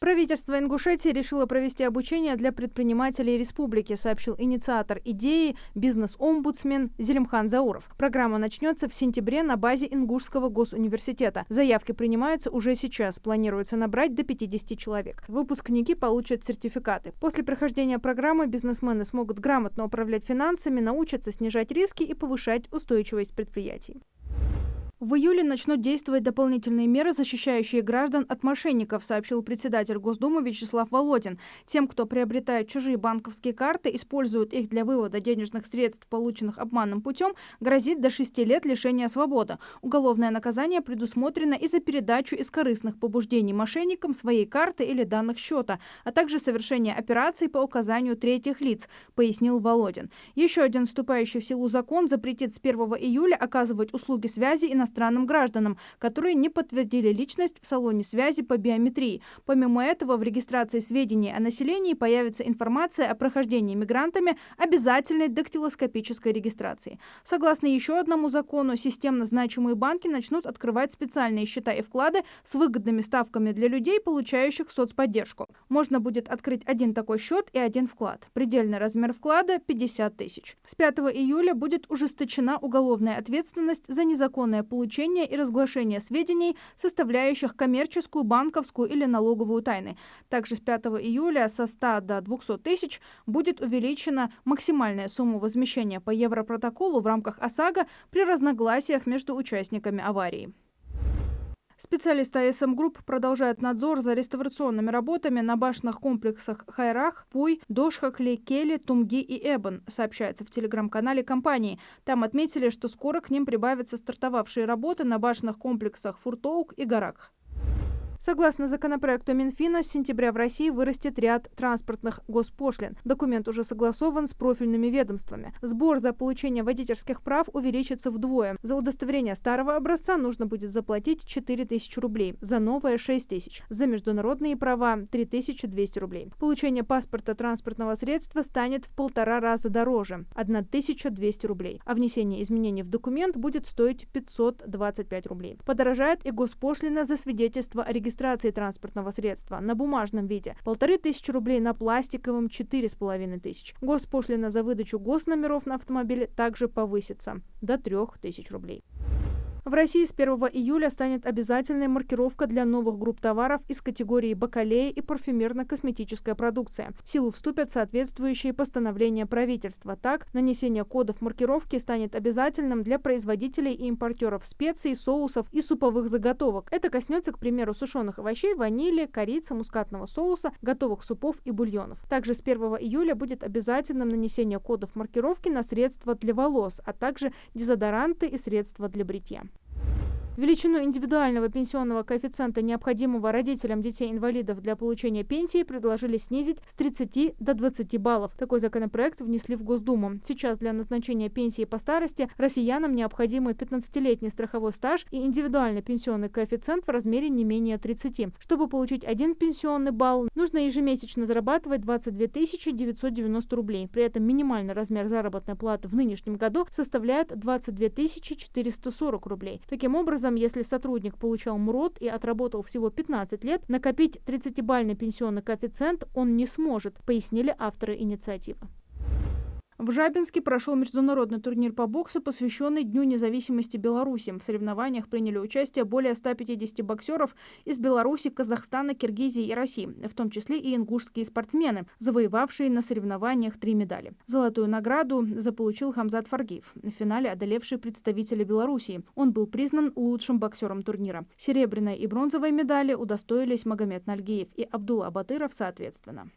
Правительство Ингушетии решило провести обучение для предпринимателей республики, сообщил инициатор идеи бизнес-омбудсмен Зелимхан Зауров. Программа начнется в сентябре на базе Ингушского госуниверситета. Заявки принимаются уже сейчас. Планируется набрать до 50 человек. Выпускники получат сертификаты. После прохождения программы бизнесмены смогут грамотно управлять финансами, научатся снижать риски и повышать устойчивость предприятий. В июле начнут действовать дополнительные меры, защищающие граждан от мошенников, сообщил председатель Госдумы Вячеслав Володин. Тем, кто приобретает чужие банковские карты, использует их для вывода денежных средств, полученных обманным путем, грозит до 6 лет лишения свободы. Уголовное наказание предусмотрено и за передачу из корыстных побуждений мошенникам своей карты или данных счета, а также совершение операций по указанию третьих лиц, пояснил Володин. Еще один вступающий в силу закон запретит с 1 июля оказывать услуги связи иностранным гражданам, которые не подтвердили личность в салоне связи по биометрии. Помимо этого, в регистрации сведений о населении появится информация о прохождении мигрантами обязательной дактилоскопической регистрации. Согласно еще одному закону, системно значимые банки начнут открывать специальные счета и вклады с выгодными ставками для людей, получающих соцподдержку. Можно будет открыть один такой счет и один вклад. Предельный размер вклада – 50 тысяч. С 5 июля будет ужесточена уголовная ответственность за незаконное получение и разглашение сведений, составляющих коммерческую, банковскую или налоговую тайны. Также с 5 июля со 100 до 200 тысяч будет увеличена максимальная сумма возмещения по Европротоколу в рамках ОСАГО при разногласиях между участниками аварии. Специалисты АСМ Групп продолжают надзор за реставрационными работами на башенных комплексах Хайрах, Пуй, Дошхакли, Кели, Тумги и Эбен, сообщается в телеграм-канале компании. Там отметили, что скоро к ним прибавятся стартовавшие работы на башенных комплексах Фуртоук и Гарак. Согласно законопроекту Минфина, с сентября в России вырастет ряд транспортных госпошлин. Документ уже согласован с профильными ведомствами. Сбор за получение водительских прав увеличится вдвое. За удостоверение старого образца нужно будет заплатить 4000 рублей, за новое – 6000, за международные права – 3200 рублей. Получение паспорта транспортного средства станет в 1,5 раза дороже – 1200 рублей, а внесение изменений в документ будет стоить 525 рублей. Подорожает и госпошлина за свидетельство о регистрации транспортного средства на бумажном виде, 1500 рублей, на пластиковом – 4500. Госпошлина за выдачу госномеров на автомобиле также повысится до 3000 рублей. В России с 1 июля станет обязательной маркировка для новых групп товаров из категории бакалея и парфюмерно-косметическая продукция. В силу вступят соответствующие постановления правительства. Так, нанесение кодов маркировки станет обязательным для производителей и импортеров специй, соусов и суповых заготовок. Это коснется, к примеру, сушеных овощей, ванили, корицы, мускатного соуса, готовых супов и бульонов. Также с 1 июля будет обязательным нанесение кодов маркировки на средства для волос, а также дезодоранты и средства для бритья. Величину индивидуального пенсионного коэффициента, необходимого родителям детей-инвалидов для получения пенсии, предложили снизить с 30 до 20 баллов. Такой законопроект внесли в Госдуму. Сейчас для назначения пенсии по старости россиянам необходимы 15-летний страховой стаж и индивидуальный пенсионный коэффициент в размере не менее 30. Чтобы получить один пенсионный балл, нужно ежемесячно зарабатывать 22 990 рублей. При этом минимальный размер заработной платы в нынешнем году составляет 22 440 рублей. Таким образом, если сотрудник получал МРОТ и отработал всего 15 лет, накопить 30-бальный пенсионный коэффициент он не сможет, пояснили авторы инициативы. В Жабинске прошел международный турнир по боксу, посвященный Дню независимости Беларуси. В соревнованиях приняли участие более 150 боксеров из Беларуси, Казахстана, Киргизии и России, в том числе и ингушские спортсмены, завоевавшие на соревнованиях 3 медали. Золотую награду заполучил Хамзат Фаргиев, в финале одолевший представителя Белоруссии. Он был признан лучшим боксером турнира. Серебряной и бронзовой медали удостоились Магомед Нальгиев и Абдулла Батыров соответственно.